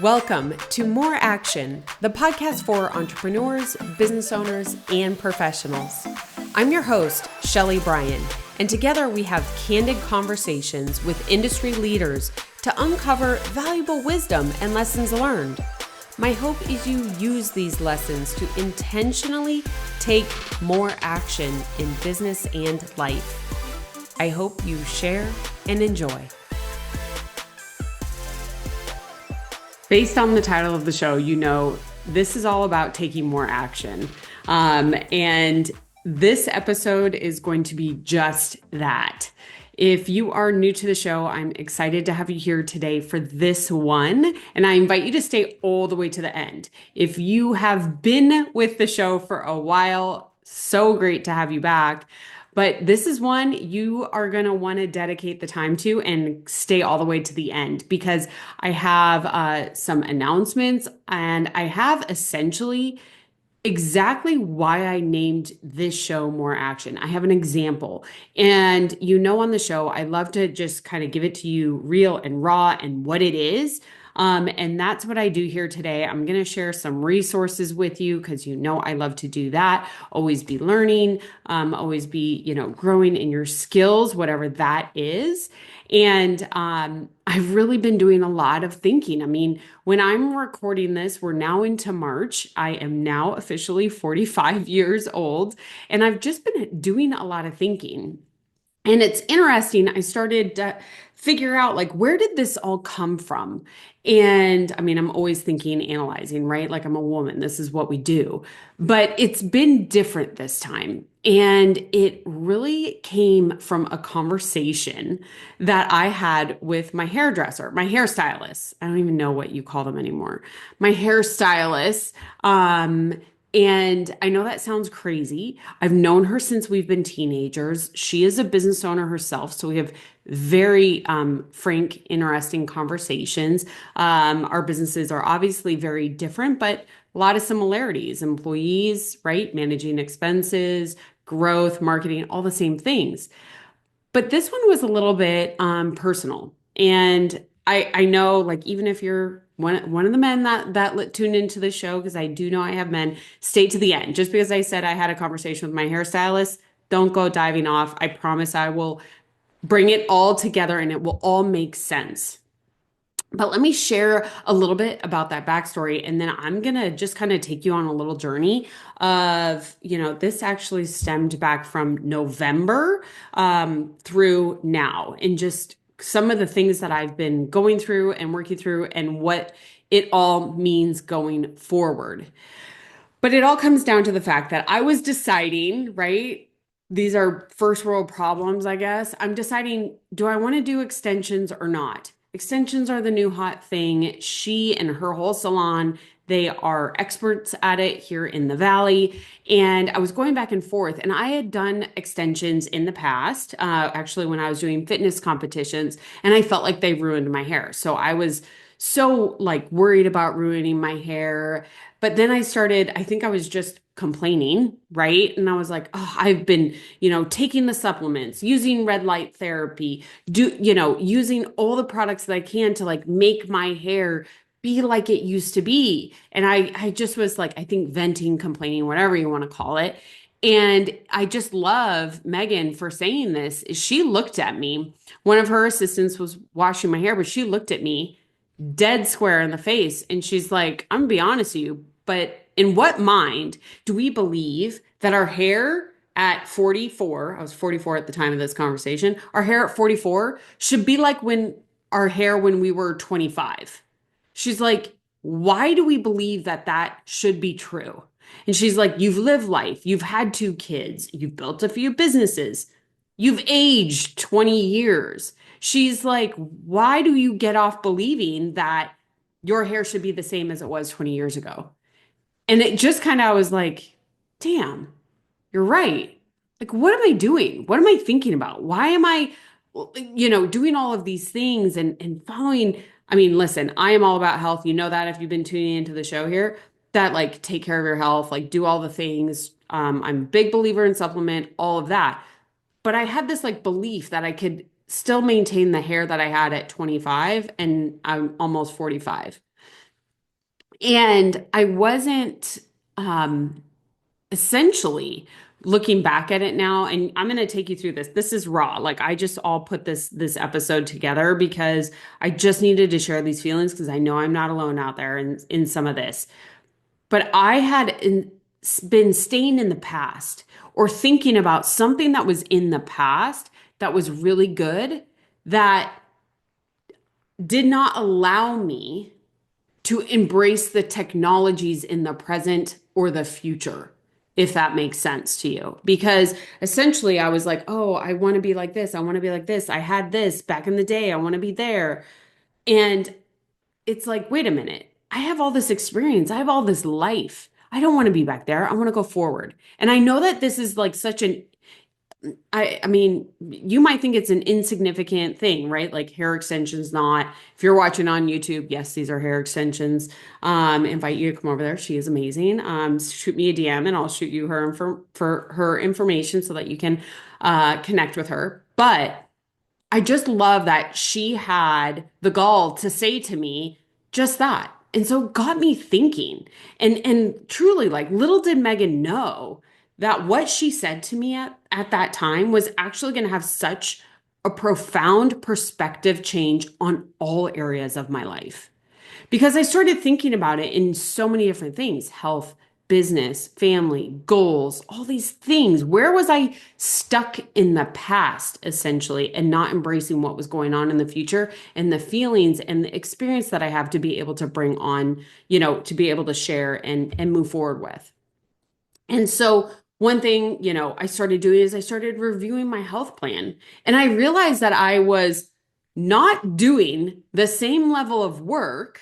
Welcome to More Action, the podcast for entrepreneurs, business owners, and professionals. I'm your host, Shelly Bryan, and together we have candid conversations with industry leaders to uncover valuable wisdom and lessons learned. My hope is you use these lessons to intentionally take more action in business and life. I hope you share and enjoy. Based on the title of the show, you know this is all about taking more action. And this episode is going to be just that. If you are new to the show, I'm excited to have you here today for this one. And I invite you to stay all the way to the end. If you have been with the show for a while, so great to have you back. But this is one you are going to want to dedicate the time to and stay all the way to the end, because I have some announcements and I have essentially exactly why I named this show More Action. I have an example. And on the show, I love to just kind of give it to you real and raw and what it is. And that's what I do here today. I'm going to share some resources with you because I love to do that. Always be learning, always be, growing in your skills, whatever that is. And I've really been doing a lot of thinking. I mean, when I'm recording this, we're now into March. I am now officially 45 years old, and I've just been doing a lot of thinking. And it's interesting. I started to figure out, like, where did this all come from? And I mean, I'm always thinking, analyzing, right? Like, I'm a woman. This is what we do. But it's been different this time. And it really came from a conversation that I had with my hairdresser, my hairstylist. I don't even know what you call them anymore. My hairstylist. And I know that sounds crazy. I've known her since we've been teenagers. She is a business owner herself, so we have very frank, interesting conversations. Our businesses are obviously very different, but a lot of similarities. Employees, right? Managing expenses, growth, marketing, all the same things. But this one was a little bit personal. And I know, like, even if you're one of the men that tuned into the show, because I do know I have men, stay to the end. Just because I said I had a conversation with my hairstylist, don't go diving off. I promise I will bring it all together and it will all make sense. But let me share a little bit about that backstory, and then I'm gonna just kind of take you on a little journey of, this actually stemmed back from November through now, and just some of the things that I've been going through and working through and what it all means going forward. But it all comes down to the fact that I was deciding, right? These are first world problems, I guess. I'm deciding, do I want to do extensions or not? Extensions are the new hot thing. She and her whole salon, they are experts at it here in the Valley. And I was going back and forth, and I had done extensions in the past, actually when I was doing fitness competitions, and I felt like they ruined my hair. So I was so, like, worried about ruining my hair. But then I think I was just complaining, right? And I was like, oh, I've been, taking the supplements, using red light therapy, using all the products that I can to, like, make my hair be like it used to be. And I just was like, I think venting, complaining, whatever you want to call it. And I just love Megan for saying this. She looked at me. One of her assistants was washing my hair, but she looked at me dead square in the face. And she's like, I'm gonna be honest with you, but in what mind do we believe that our hair at 44, I was 44 at the time of this conversation, our hair at 44 should be like our hair when we were 25? She's like, why do we believe that should be true? And she's like, you've lived life, you've had 2 kids, you've built a few businesses, you've aged 20 years. She's like, why do you get off believing that your hair should be the same as it was 20 years ago? And it just kind of, I was like, damn, you're right. Like, what am I doing? What am I thinking about? Why am I, doing all of these things and following? I mean, listen, I am all about health. You know that if you've been tuning into the show here, that, like, take care of your health, like, do all the things. I'm a big believer in supplement, all of that. But I had this, like, belief that I could still maintain the hair that I had at 25 and I'm almost 45. And I wasn't essentially looking back at it now, and I'm going to take you through this. This is raw. Like I just all put this episode together because I just needed to share these feelings because I know I'm not alone out there in some of this. But I had been staying in the past or thinking about something that was in the past that was really good that did not allow me to embrace the technologies in the present or the future, if that makes sense to you. Because essentially, I was like, oh, I want to be like this. I want to be like this. I had this back in the day. I want to be there. And it's like, wait a minute. I have all this experience. I have all this life. I don't want to be back there. I want to go forward. And I know that this is like such an I mean, you might think it's an insignificant thing, right? Like hair extensions, not. If you're watching on YouTube, yes, these are hair extensions. Invite you to come over there. She is amazing. Shoot me a DM and I'll shoot you her for her information so that you can connect with her. But I just love that she had the gall to say to me just that. And so it got me thinking. And truly, like little did Megan know that what she said to me at that time was actually going to have such a profound perspective change on all areas of my life. Because I started thinking about it in so many different things: health, business, family, goals, all these things. Where was I stuck in the past, essentially, and not embracing what was going on in the future and the feelings and the experience that I have to be able to bring on, to be able to share and move forward with? And so, one thing, I started doing is I started reviewing my health plan. And I realized that I was not doing the same level of work.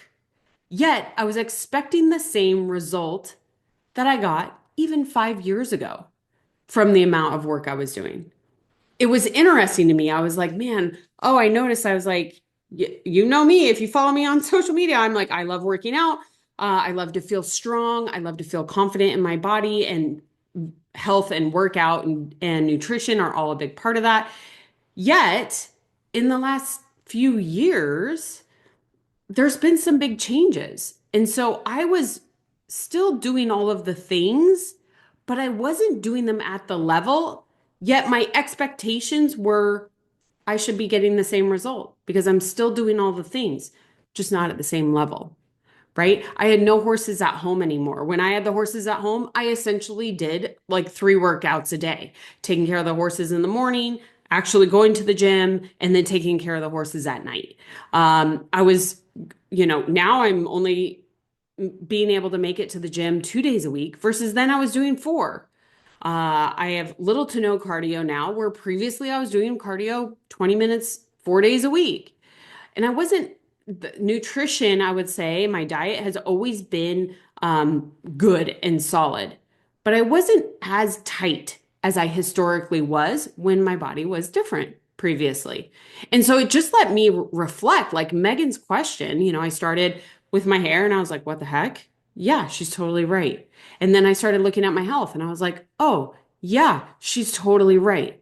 Yet I was expecting the same result that I got even 5 years ago from the amount of work I was doing. It was interesting to me. I was like, man, oh, I noticed. I was like, you know me, if you follow me on social media, I'm like, I love working out. I love to feel strong. I love to feel confident in my body, and health and workout and nutrition are all a big part of that. Yet in the last few years, there's been some big changes. And so I was still doing all of the things, but I wasn't doing them at the level. Yet my expectations were I should be getting the same result because I'm still doing all the things, just not at the same level, right? I had no horses at home anymore. When I had the horses at home, I essentially did like 3 workouts a day, taking care of the horses in the morning, actually going to the gym, and then taking care of the horses at night. I was, now I'm only being able to make it to the gym 2 days a week versus then I was doing four. I have little to no cardio now, where previously I was doing cardio 20 minutes, 4 days a week. And I wasn't, the nutrition, I would say, my diet has always been good and solid, but I wasn't as tight as I historically was when my body was different previously. And so it just let me reflect, like Megan's question. I started with my hair and I was like, what the heck? Yeah, she's totally right. And then I started looking at my health and I was like, oh, yeah, she's totally right.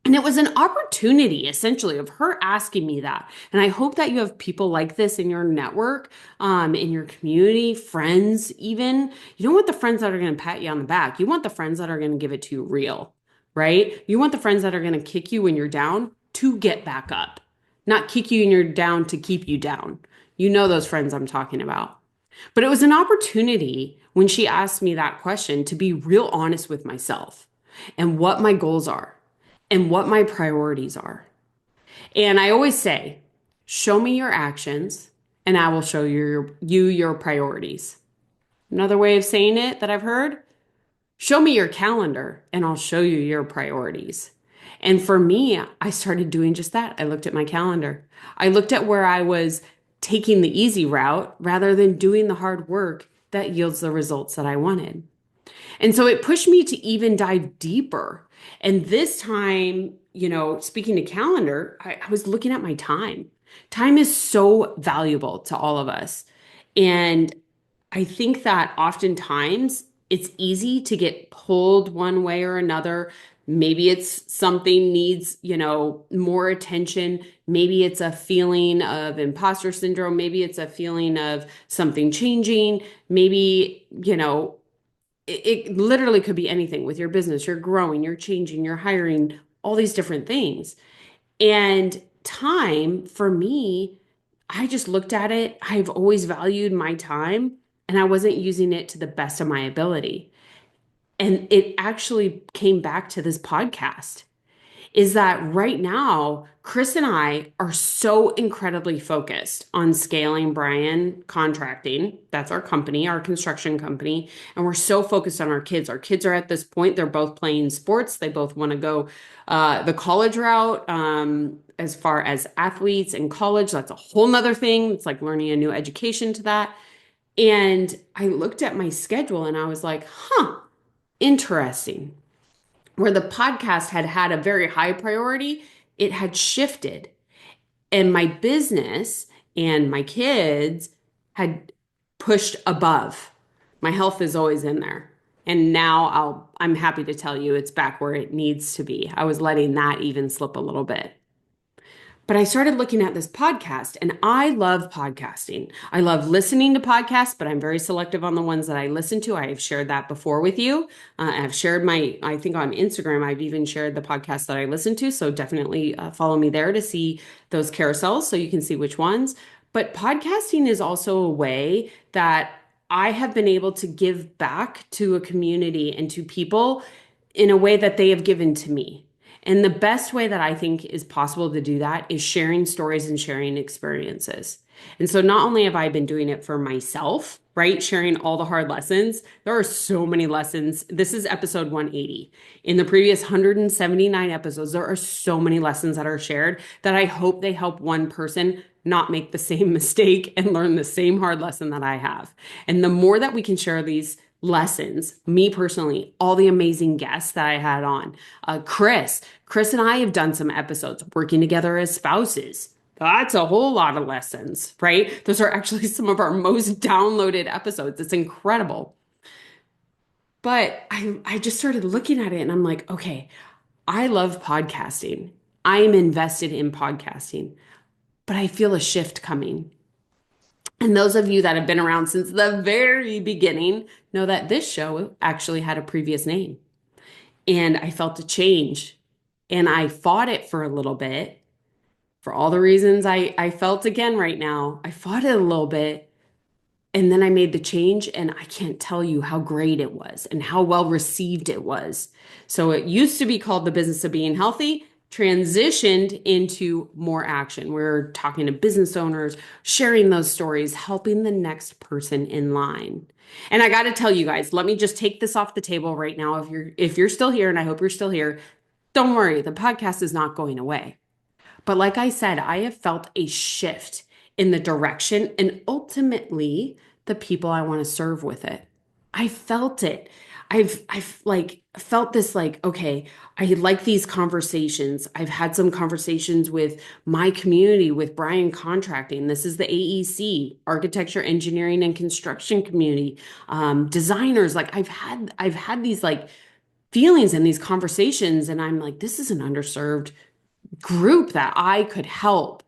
And it was an opportunity, essentially, of her asking me that. And I hope that you have people like this in your network, in your community, friends, even. You don't want the friends that are going to pat you on the back. You want the friends that are going to give it to you real, right? You want the friends that are going to kick you when you're down to get back up, not kick you when you're down to keep you down. You know those friends I'm talking about. But it was an opportunity when she asked me that question to be real honest with myself and what my goals are and what my priorities are. And I always say, show me your actions and I will show you your priorities. Another way of saying it that I've heard, show me your calendar and I'll show you your priorities. And for me, I started doing just that. I looked at my calendar. I looked at where I was taking the easy route rather than doing the hard work that yields the results that I wanted. And so it pushed me to even dive deeper. And this time, speaking to calendar, I was looking at my time. Time is so valuable to all of us. And I think that oftentimes it's easy to get pulled one way or another Maybe it's something needs, more attention. Maybe it's a feeling of imposter syndrome. Maybe it's a feeling of something changing. Maybe, it literally could be anything with your business. You're growing, you're changing, you're hiring, all these different things. And time for me, I just looked at it. I've always valued my time and I wasn't using it to the best of my ability. And it actually came back to this podcast is that right now, Chris and I are so incredibly focused on scaling Brian Contracting. That's our company, our construction company. And we're so focused on our kids. Our kids are at this point, they're both playing sports. They both want to go the college route. As far as athletes in college, that's a whole nother thing. It's like learning a new education to that. And I looked at my schedule and I was like, interesting where the podcast had had a very high priority, it had shifted. And my business and my kids had pushed above. My health is always in there. And now I'm happy to tell you it's back where it needs to be. I was letting that even slip a little bit. But I started looking at this podcast and I love podcasting. I love listening to podcasts, but I'm very selective on the ones that I listen to. I have shared that before with you. I've shared I think on Instagram, I've even shared the podcast that I listen to. So definitely follow me there to see those carousels so you can see which ones. But podcasting is also a way that I have been able to give back to a community and to people in a way that they have given to me. And the best way that I think is possible to do that is sharing stories and sharing experiences. And so not only have I been doing it for myself, right? Sharing all the hard lessons. There are so many lessons. This is episode 180. In the previous 179 episodes, there are so many lessons that are shared that I hope they help one person not make the same mistake and learn the same hard lesson that I have. And the more that we can share these lessons, me personally, all the amazing guests that I had on, Chris and I have done some episodes working together as spouses. That's a whole lot of lessons, right? Those are actually some of our most downloaded episodes. It's incredible. But I just started looking at it and I'm like, okay, I love podcasting. I am invested in podcasting, but I feel a shift coming. And those of you that have been around since the very beginning know that this show actually had a previous name. And I felt a change. And I fought it for a little bit for all the reasons I felt again right now. I fought it a little bit. And then I made the change, and I can't tell you how great it was and how well received it was. So it used to be called The Business of Being Healthy, transitioned into more action. We're talking to business owners, sharing those stories, helping the next person in line. And I got to tell you guys, let me just take this off the table right now. If you're still here, and I hope you're still here, don't worry, the podcast is not going away. But like I said, I have felt a shift in the direction and ultimately the people I want to serve with it. I felt it. I've like felt this like, okay, I like these conversations. I've had some conversations with my community, with Brian Contracting. This is the AEC, Architecture, Engineering, and Construction community, designers. Like I've had these like feelings and these conversations, and I'm like, this is an underserved group that I could help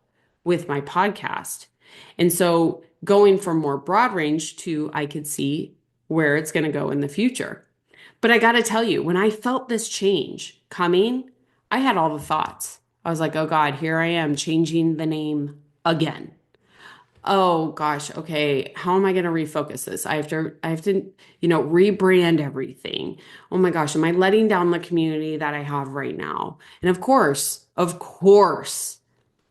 with my podcast. And so going from more broad range to I could see where it's going to go in the future. But I got to tell you, when I felt this change coming, I had all the thoughts. I was like, oh God, here I am changing the name again. Oh gosh, okay, how am I going to refocus this? I have to, rebrand everything. Oh my gosh, am I letting down the community that I have right now? And of course,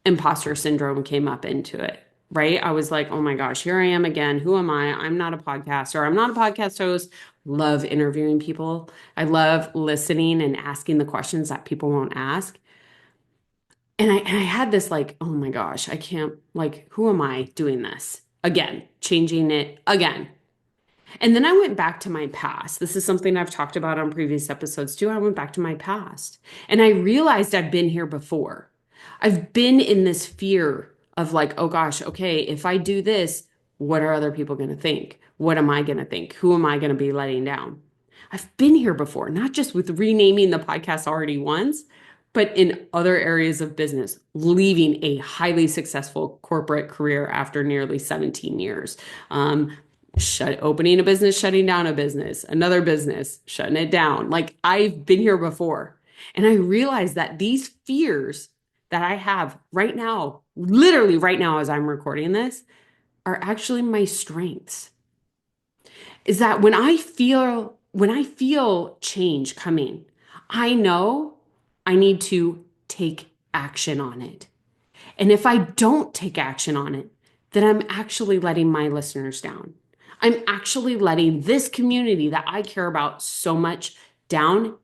imposter syndrome came up into it, right? I was like, oh my gosh, here I am again. Who am I? I'm not a podcaster. I'm not a podcast host. Love interviewing people. I love listening and asking the questions that people won't ask. And I had this like, oh my gosh, I can't, like, who am I doing this again, changing it again? And then I went back to my past. This is something I've talked about on previous episodes too. I went back to my past and I realized I've been here before. I've been in this fear of like, oh gosh, okay, if I do this, what are other people going to think? What am I going to think? Who am I going to be letting down? I've been here before, not just with renaming the podcast already once, but in other areas of business, leaving a highly successful corporate career after nearly 17 years. Opening a business, shutting down a business, another business, shutting it down. Like I've been here before. And I realized that these fears that I have right now, literally right now as I'm recording this, are actually my strengths. Is that when I feel change coming, I know I need to take action on it. And if I don't take action on it, then I'm actually letting my listeners down. I'm actually letting this community that I care about so much down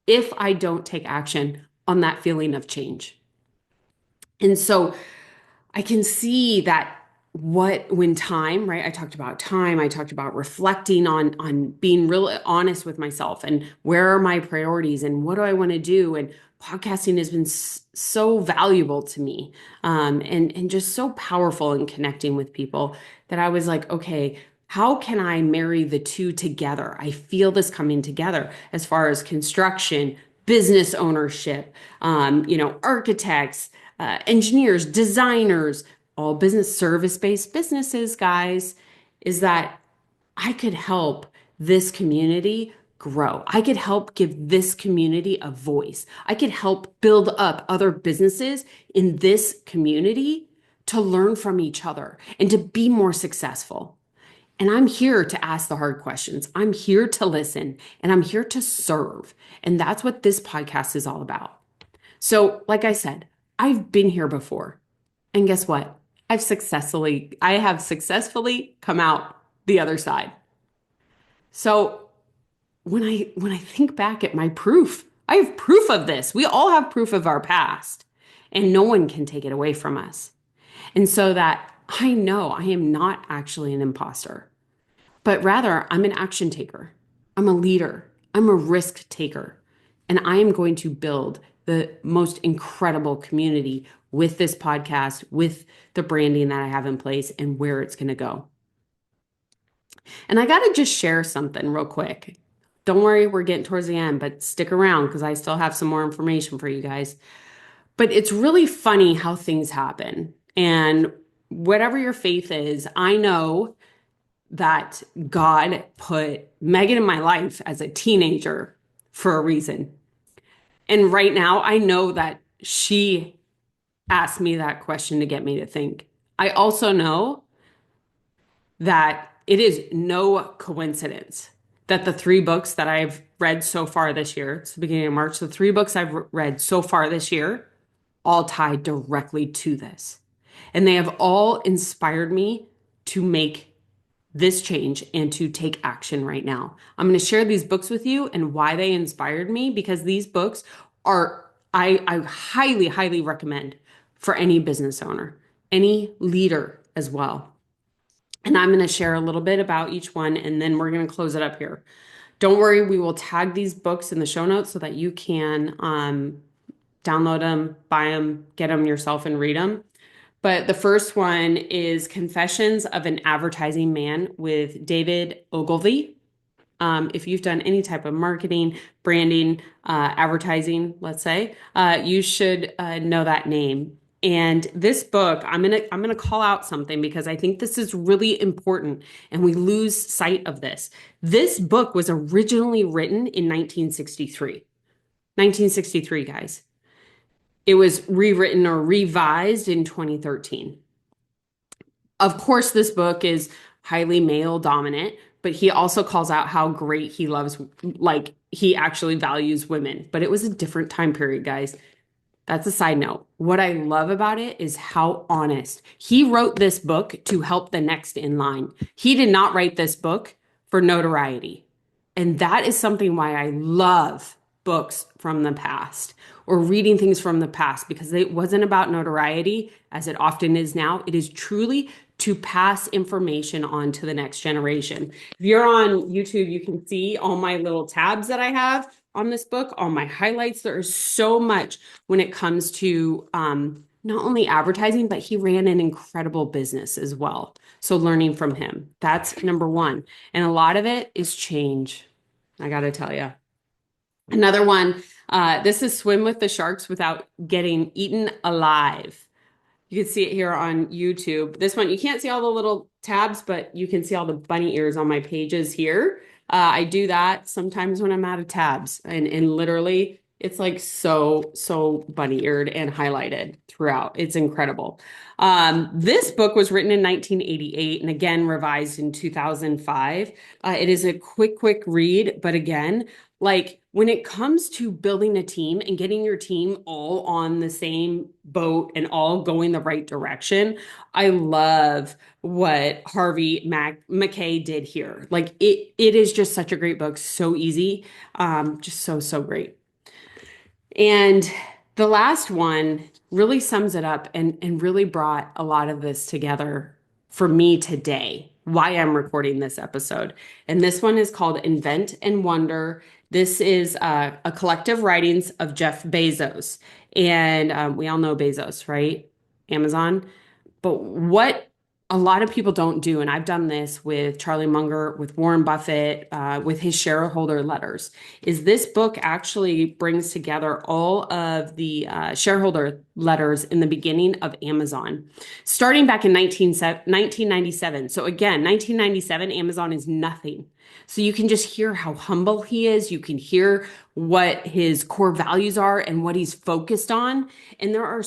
if I don't take action on that feeling of change. And so I can see that when time, right? I talked about time, I talked about reflecting on being really honest with myself and where are my priorities and what do I want to do? And podcasting has been so valuable to me, and just so powerful in connecting with people that I was like, okay, how can I marry the two together? I feel this coming together as far as construction, business ownership, architects, engineers, designers, all business service-based businesses, guys, is that I could help this community grow. I could help give this community a voice. I could help build up other businesses in this community to learn from each other and to be more successful. And I'm here to ask the hard questions. I'm here to listen and I'm here to serve. And that's what this podcast is all about. So, like I said, I've been here before. And guess what? I have successfully come out the other side. So, when I think back at my proof, I have proof of this. We all have proof of our past, and no one can take it away from us. And so that I know I am not actually an imposter, but rather I'm an action taker. I'm a leader. I'm a risk taker. And I am going to build the most incredible community with this podcast, with the branding that I have in place and where it's going to go. And I got to just share something real quick. Don't worry, we're getting towards the end, but stick around because I still have some more information for you guys. But it's really funny how things happen. And whatever your faith is, I know that God put Megan in my life as a teenager for a reason. And right now, I know that she asked me that question to get me to think. I also know that it is no coincidence that the three books that I've read so far this year, it's the beginning of March, the three books I've read so far this year all tie directly to this. And they have all inspired me to make this change and to take action right now. I'm going to share these books with you and why they inspired me because these books I highly, highly recommend for any business owner, any leader as well. And I'm going to share a little bit about each one and then we're going to close it up here. Don't worry, we will tag these books in the show notes so that you can download them, buy them, get them yourself and read them. But the first one is Confessions of an Advertising Man with David Ogilvy. If you've done any type of marketing, branding, advertising, let's say, you should know that name. And this book, I'm gonna call out something because I think this is really important and we lose sight of this. This book was originally written in 1963. 1963, guys. It was rewritten or revised in 2013. Of course, this book is highly male dominant, but he also calls out how great he loves, like he actually values women. But it was a different time period, guys. That's a side note. What I love about it is how honest. He wrote this book to help the next in line. He did not write this book for notoriety. And that is something why I love books from the past or reading things from the past because it wasn't about notoriety as it often is now. It is truly to pass information on to the next generation. If you're on YouTube, you can see all my little tabs that I have on this book, all my highlights. There is so much when it comes to not only advertising, but he ran an incredible business as well. So learning from him, that's number one. And a lot of it is change. I got to tell you. Another one, this is Swim with the Sharks Without Getting Eaten Alive. You can see it here on YouTube. This one, you can't see all the little tabs, but you can see all the bunny ears on my pages here. I do that sometimes when I'm out of tabs, and literally it's like so bunny eared and highlighted throughout. It's incredible. This book was written in 1988 and again revised in 2005. It is a quick read, but again, like when it comes to building a team and getting your team all on the same boat and all going the right direction, I love what Harvey McKay did here. Like it is just such a great book, so easy, just so great. And the last one really sums it up and really brought a lot of this together for me today, why I'm recording this episode. And this one is called Invent and Wonder. This is a collective writings of Jeff Bezos. And we all know Bezos, right? Amazon. But what a lot of people don't do, and I've done this with Charlie Munger, with Warren Buffett, with his shareholder letters, is this book actually brings together all of the shareholder letters in the beginning of Amazon, starting back in 1997. So again, 1997, Amazon is nothing. So you can just hear how humble he is. You can hear what his core values are and what he's focused on. And there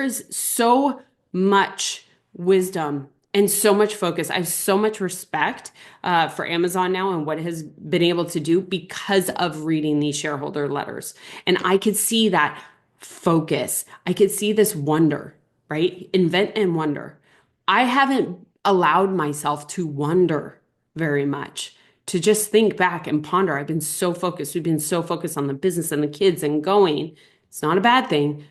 is so much wisdom and so much focus. I have so much respect for Amazon now and what it has been able to do because of reading these shareholder letters. And I could see that focus. I could see this wonder, right? Invent and wonder. I haven't allowed myself to wonder very much, to just think back and ponder. I've been so focused. We've been so focused on the business and the kids and going. It's not a bad thing,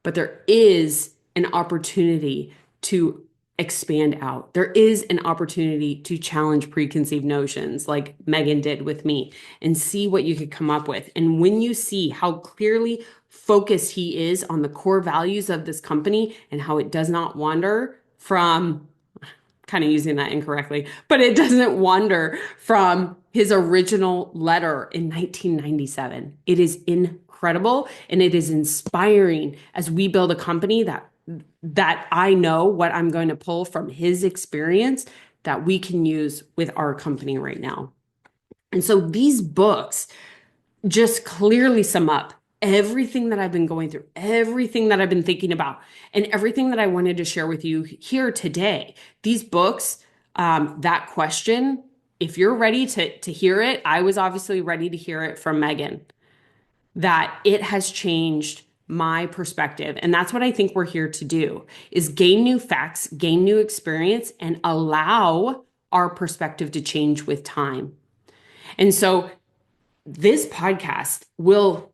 but there is an opportunity to expand out. There is an opportunity to challenge preconceived notions like Megan did with me and see what you could come up with. And when you see how clearly focused he is on the core values of this company and how it does not wander from, kind of using that incorrectly, but it doesn't wander from his original letter in 1997. It is incredible and it is inspiring as we build a company that I know what I'm going to pull from his experience that we can use with our company right now. And so these books just clearly sum up everything that I've been going through, everything that I've been thinking about, and everything that I wanted to share with you here today. These books, that question, if you're ready to hear it, I was obviously ready to hear it from Megan, that it has changed my perspective. And that's what I think we're here to do, is gain new facts, gain new experience, and allow our perspective to change with time. And so this podcast will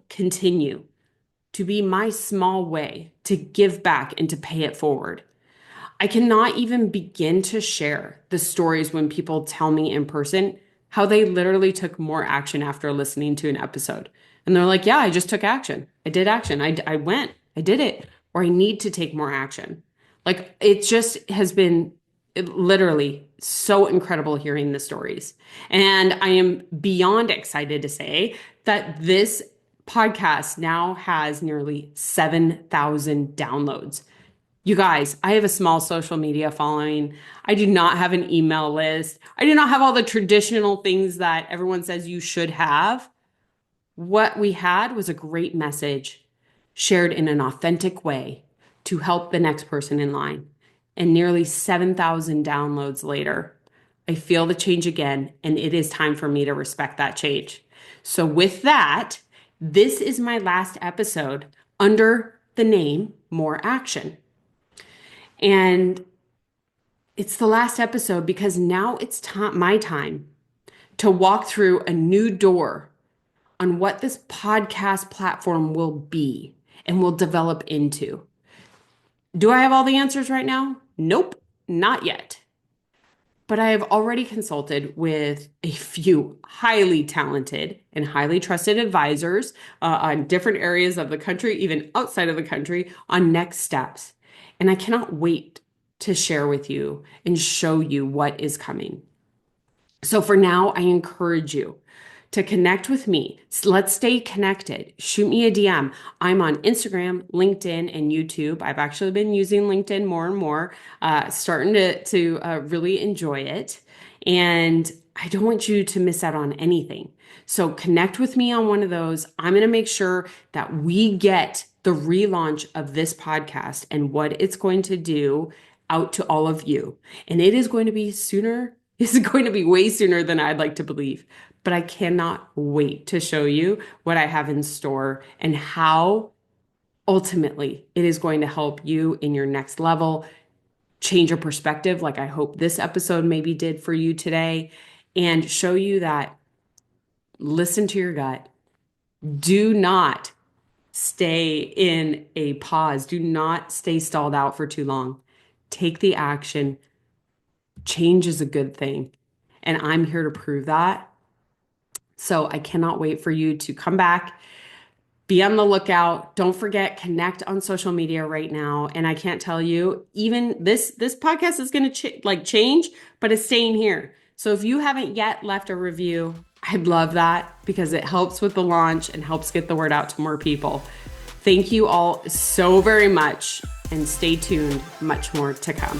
continue to be my small way to give back and to pay it forward. I cannot even begin to share the stories when people tell me in person how they literally took more action after listening to an episode. And they're like, yeah, I just took action. I did action. I went, I did it, or I need to take more action. Like it just has been literally so incredible hearing the stories. And I am beyond excited to say that this podcast now has nearly 7,000 downloads. You guys, I have a small social media following. I do not have an email list. I do not have all the traditional things that everyone says you should have. What we had was a great message shared in an authentic way to help the next person in line. And nearly 7,000 downloads later, I feel the change again, and it is time for me to respect that change. So with that, this is my last episode under the name More Action. And it's the last episode because now it's my time to walk through a new door on what this podcast platform will be and will develop into. Do I have all the answers right now? Nope, not yet. But I have already consulted with a few highly talented and highly trusted advisors on different areas of the country, even outside of the country, on next steps. And I cannot wait to share with you and show you what is coming. So for now, I encourage you to connect with me. Let's stay connected. Shoot me a DM. I'm on Instagram, LinkedIn, and YouTube. I've actually been using LinkedIn more and more, starting to really enjoy it. And I don't want you to miss out on anything. So connect with me on one of those. I'm going to make sure that we get the relaunch of this podcast and what it's going to do out to all of you. And it is going to be sooner. It's going to be way sooner than I'd like to believe. But I cannot wait to show you what I have in store and how ultimately it is going to help you in your next level, change your perspective, like I hope this episode maybe did for you today, and show you that listen to your gut. Do not stay in a pause. Do not stay stalled out for too long. Take the action. Change is a good thing. And I'm here to prove that. So I cannot wait for you to come back. Be on the lookout. Don't forget, connect on social media right now. And I can't tell you, even this podcast is going to change, but it's staying here. So if you haven't yet left a review, I'd love that because it helps with the launch and helps get the word out to more people. Thank you all so very much and stay tuned. Much more to come.